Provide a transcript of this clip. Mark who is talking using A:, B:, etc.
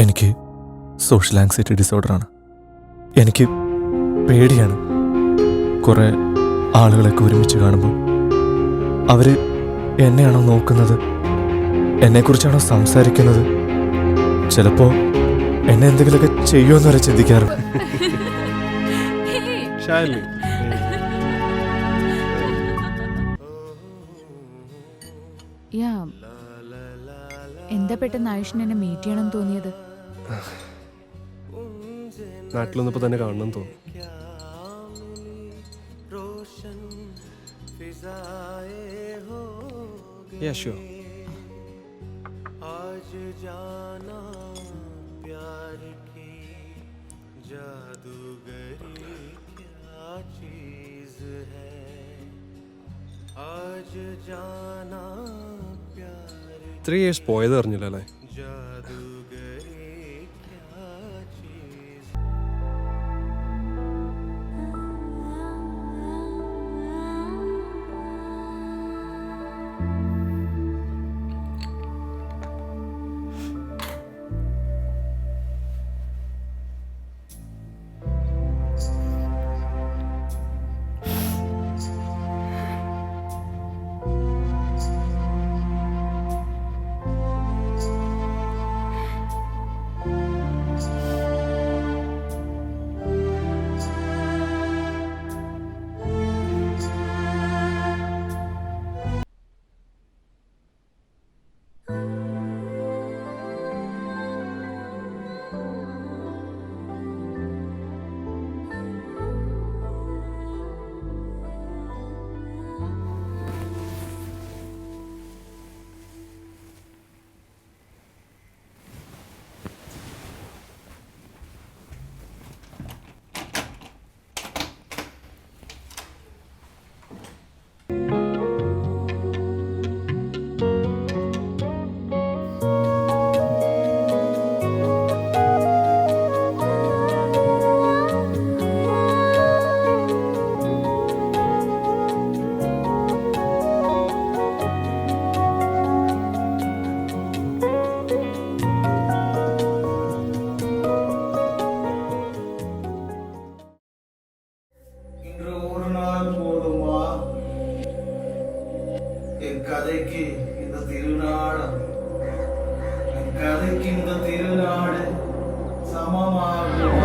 A: എനിക്ക് social anxiety ഡിസോർഡറാണ്. എനിക്ക് പേടിയാണ് കുറേ ആളുകളൊക്കെ ഒരുമിച്ച് കാണുമ്പോൾ അവർ എന്നെയാണോ നോക്കുന്നത്, എന്നെക്കുറിച്ചാണോ സംസാരിക്കുന്നത്, ചിലപ്പോൾ എന്നെ എന്തെങ്കിലുമൊക്കെ ചെയ്യുമെന്ന് വരെ ചിന്തിക്കാറുണ്ട്.
B: എന്താ പെട്ടെന്ന് ആയുഷിന് എന്നെ മീറ്റ് ചെയ്യണം തോന്നിയത്?
C: നാട്ടിലൊന്നിപ്പോ തന്നെ കാണണം തോന്നി. Yeah, sure. आज जाना प्यार की जादूगरी क्या चीज है, आज जाना प्यार 3 years പോയത് അറിഞ്ഞില്ലല്ലേ?
D: கதைக்கு இந்த திருநாடு சமமாகும்.